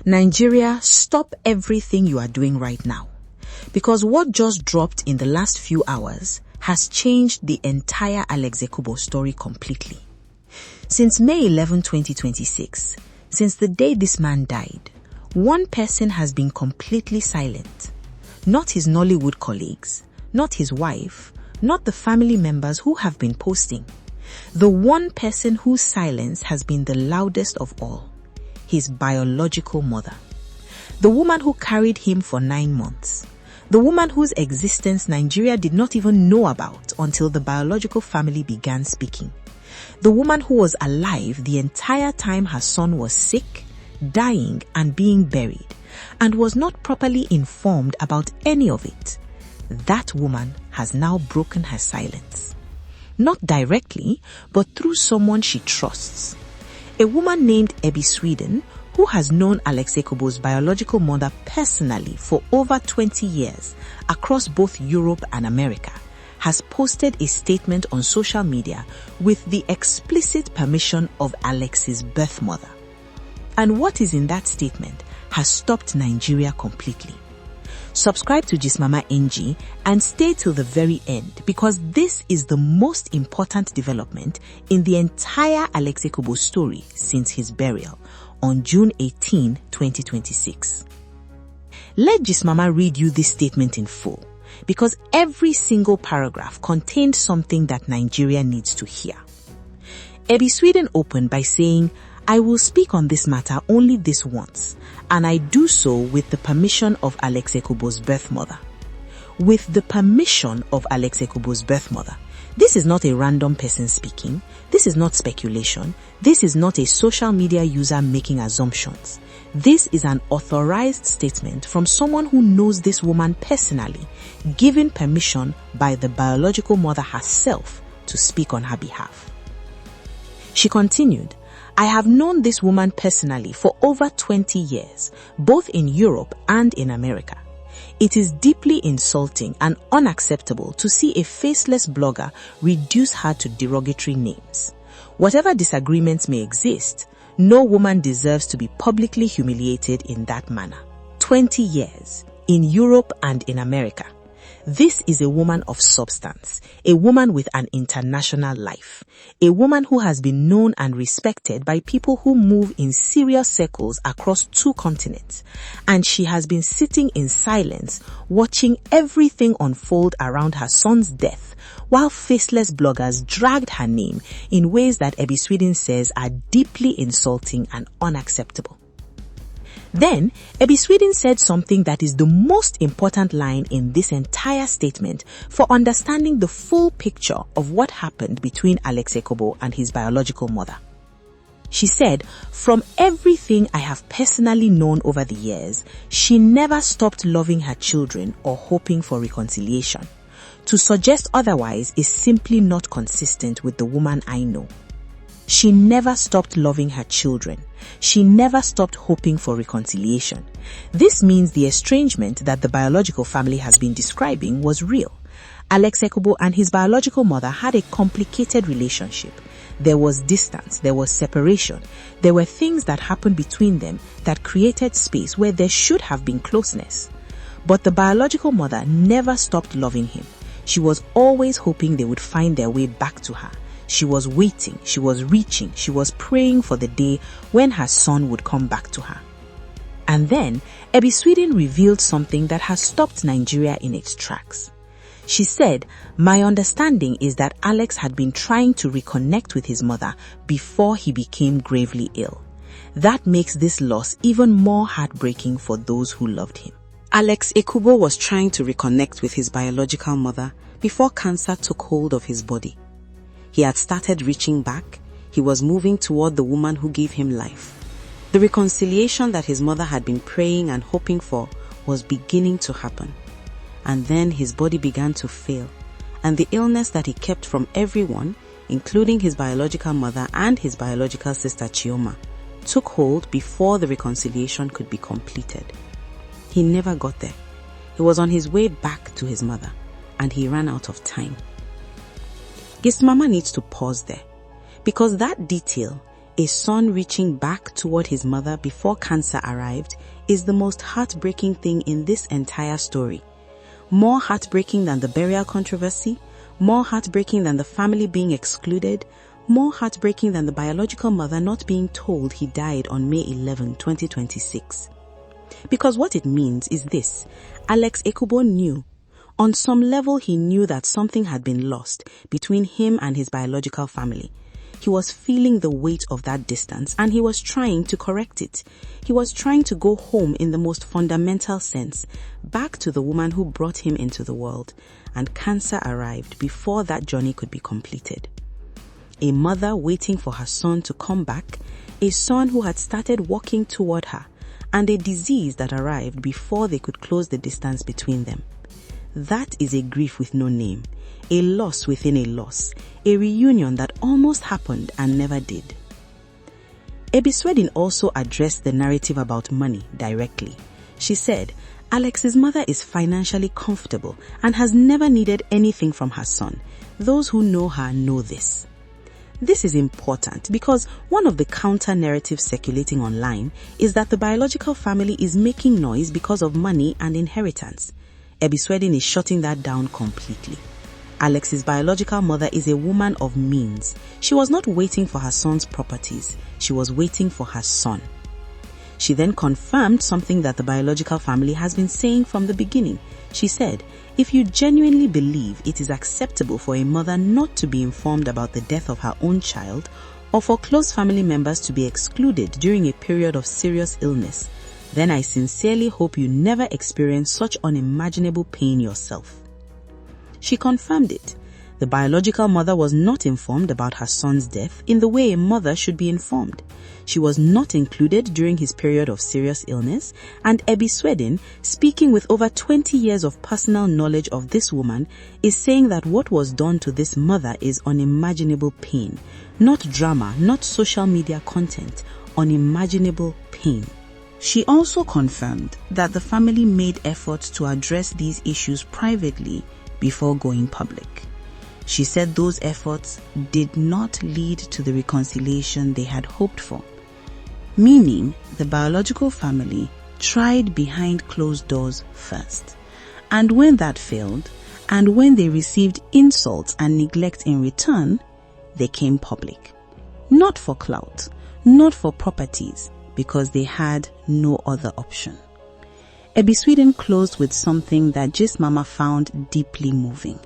Nigeria, stop everything you are doing right now. Because what just dropped in the last few hours has changed the entire Alex Ekubo story completely. Since May 11, 2026, since the day this man died, one person has been completely silent. Not his Nollywood colleagues, not his wife, not the family members who have been posting. The one person whose silence has been the loudest of all, his biological mother. The woman who carried him for 9 months. The woman whose existence Nigeria did not even know about until the biological family began speaking. The woman who was alive the entire time her son was sick, dying and being buried, and was not properly informed about any of it. That woman has now broken her silence. Not directly, but through someone she trusts. A woman named Ebi Sweden, who has known Alex Ekubo's biological mother personally for over 20 years across both Europe and America, has posted a statement on social media with the explicit permission of Alex's birth mother. And what is in that statement has stopped Nigeria completely. Subscribe to Gismama NG and stay till the very end, because this is the most important development in the entire Alex Ekubo story since his burial on June 18, 2026. Let Gismama read you this statement in full, because every single paragraph contained something that Nigeria needs to hear. Ebi Sweden opened by saying, "I will speak on this matter only this once, and I do so with the permission of Alex Ekubo's birth mother." With the permission of Alex Ekubo's birth mother. This is not a random person speaking. This is not speculation. This is not a social media user making assumptions. This is an authorized statement from someone who knows this woman personally, given permission by the biological mother herself to speak on her behalf. She continued, "I have known this woman personally for over 20 years, both in Europe and in America. It is deeply insulting and unacceptable to see a faceless blogger reduce her to derogatory names. Whatever disagreements may exist, no woman deserves to be publicly humiliated in that manner. 20 years, in Europe and in America. This is a woman of substance, a woman with an international life, a woman who has been known and respected by people who move in serious circles across 2 continents, and she has been sitting in silence watching everything unfold around her son's death, while faceless bloggers dragged her name in ways that Ebi Sweden says are deeply insulting and unacceptable." Then, Ebi Sweden said something that is the most important line in this entire statement for understanding the full picture of what happened between Alex Ekubo and his biological mother. She said, "From everything I have personally known over the years, she never stopped loving her children or hoping for reconciliation. To suggest otherwise is simply not consistent with the woman I know. She never stopped loving her children. She never stopped hoping for reconciliation. This means the estrangement that the biological family has been describing was real. Alex Ekubo and his biological mother had a complicated relationship. There was distance, there was separation, there were things that happened between them that created space where there should have been closeness. But the biological mother never stopped loving him. She was always hoping they would find their way back to her. She was waiting, she was reaching, she was praying for the day when her son would come back to her." And then, Ebi Sweden revealed something that has stopped Nigeria in its tracks. She said, "My understanding is that Alex had been trying to reconnect with his mother before he became gravely ill. That makes this loss even more heartbreaking for those who loved him." Alex Ekubo was trying to reconnect with his biological mother before cancer took hold of his body. He had started reaching back. He was moving toward the woman who gave him life. The reconciliation that his mother had been praying and hoping for was beginning to happen. And then his body began to fail, and the illness that he kept from everyone, including his biological mother and his biological sister Chioma, took hold before the reconciliation could be completed. He never got there. He was on his way back to his mother, and he ran out of time. Gismama needs to pause there, because that detail a son reaching back toward his mother before cancer arrived, is the most heartbreaking thing in this entire story. More heartbreaking than the burial controversy, more heartbreaking than the family being excluded, more heartbreaking than the biological mother not being told he died on May 11, 2026. Because what it means is this: Alex Ekubo knew. On some level, he knew that something had been lost between him and his biological family. He was feeling the weight of that distance and he was trying to correct it. He was trying to go home in the most fundamental sense, back to the woman who brought him into the world, and cancer arrived before that journey could be completed. A mother waiting for her son to come back, a son who had started walking toward her, and a disease that arrived before they could close the distance between them. That is a grief with no name, a loss within a loss, a reunion that almost happened and never did. Ekubo also addressed the narrative about money directly. She said, Alex's mother is financially comfortable and has never needed anything from her son. Those who know her know this. This is important because one of the counter-narratives circulating online is that the biological family is making noise because of money and inheritance. Ekubo is shutting that down completely. Alex's biological mother is a woman of means. She was not waiting for her son's properties. She was waiting for her son. She then confirmed something that the biological family has been saying from the beginning. She said, if you genuinely believe it is acceptable for a mother not to be informed about the death of her own child, or for close family members to be excluded during a period of serious illness, then I sincerely hope you never experience such unimaginable pain yourself. She confirmed it. The biological mother was not informed about her son's death in the way a mother should be informed. She was not included during his period of serious illness, and Ekubo, speaking with over 20 years of personal knowledge of this woman, is saying that what was done to this mother is unimaginable pain. Not drama, not social media content, unimaginable pain. She also confirmed that the family made efforts to address these issues privately before going public. She said those efforts did not lead to the reconciliation they had hoped for, meaning the biological family tried behind closed doors first. And when that failed, and when they received insults and neglect in return, they came public. Not for clout, not for properties, because they had no other option. Ekubo closed with something that Gist Mama found deeply moving.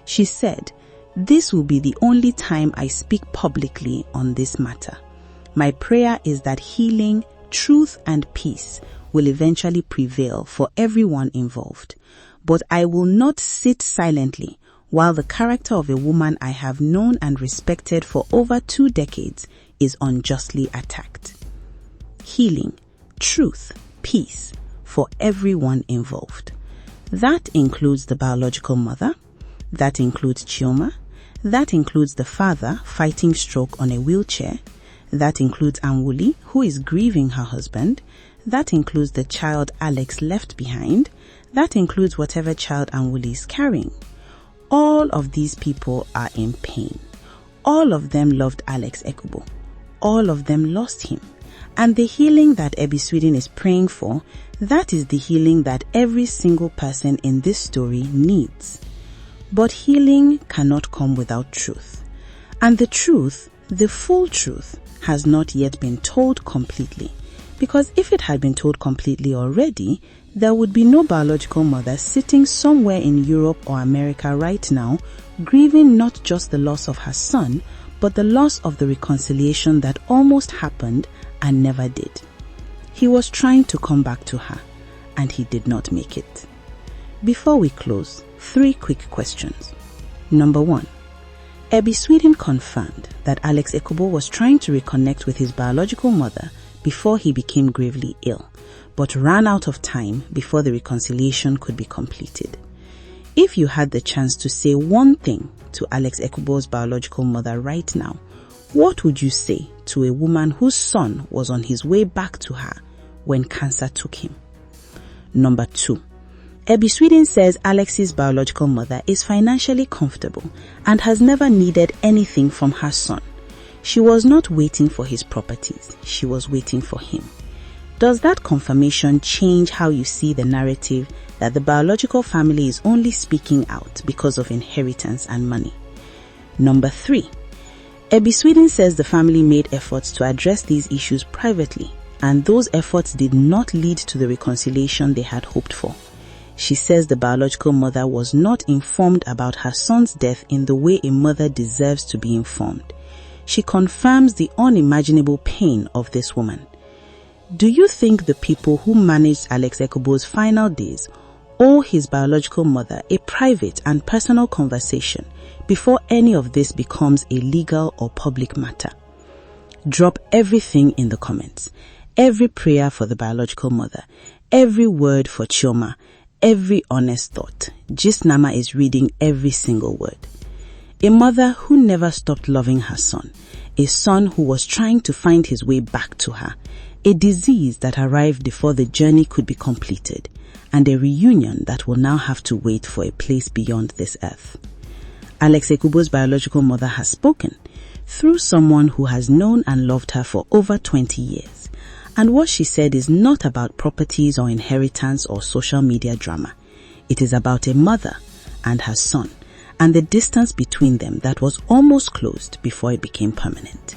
She said, this will be the only time I speak publicly on this matter. My prayer is that healing, truth, and peace will eventually prevail for everyone involved. But I will not sit silently while the character of a woman I have known and respected for over 2 decades is unjustly attacked. Healing, truth, peace for everyone involved. That includes the biological mother, that includes Chioma, that includes the father fighting stroke on a wheelchair, that includes Anwuli, who is grieving her husband, that includes the child Alex left behind, that includes whatever child Anwuli is carrying. All of these people are in pain. All of them loved Alex Ekubo. All of them lost him. And the healing that Ekubo is praying for, that is the healing that every single person in this story needs. But healing cannot come without truth. And the truth, the full truth, has not yet been told completely. Because if it had been told completely already, there would be no biological mother sitting somewhere in Europe or America right now, grieving not just the loss of her son, but the loss of the reconciliation that almost happened and never did. He was trying to come back to her, and he did not make it. Before we close, 3 quick questions. Number 1. Ekubo confirmed that Alex Ekubo was trying to reconnect with his biological mother before he became gravely ill, but ran out of time before the reconciliation could be completed. If you had the chance to say one thing to Alex Ekubo's biological mother right now, what would you say to a woman whose son was on his way back to her when cancer took him? Number 2. Ekubo says Alex's biological mother is financially comfortable and has never needed anything from her son. She was not waiting for his properties, she was waiting for him. Does that confirmation change how you see the narrative that the biological family is only speaking out because of inheritance and money? Number 3. Ebi Sweden says the family made efforts to address these issues privately, and those efforts did not lead to the reconciliation they had hoped for. She says the biological mother was not informed about her son's death in the way a mother deserves to be informed. She confirms the unimaginable pain of this woman. Do you think the people who managed Alex Ekubo's final days owe his biological mother a private and personal conversation before any of this becomes a legal or public matter? Drop everything in the comments. Every prayer for the biological mother, every word for Chioma, every honest thought. Gisnama is reading every single word. A mother who never stopped loving her son, a son who was trying to find his way back to her, a disease that arrived before the journey could be completed, and a reunion that will now have to wait for a place beyond this earth. Alex Ekubo's biological mother has spoken through someone who has known and loved her for over 20 years. And what she said is not about properties or inheritance or social media drama. It is about a mother and her son, and the distance between them that was almost closed before it became permanent.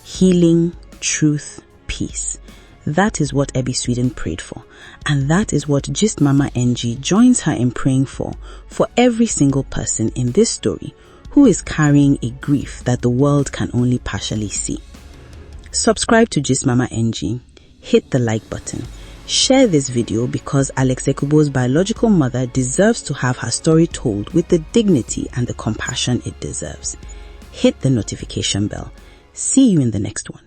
Healing, truth, peace. That is what Ebi Sweden prayed for, and that is what Gist Mama NG joins her in praying for every single person in this story who is carrying a grief that the world can only partially see. Subscribe to Gist Mama NG, hit the like button, share this video because Alex Ekubo's biological mother deserves to have her story told with the dignity and the compassion it deserves. Hit the notification bell. See you in the next one.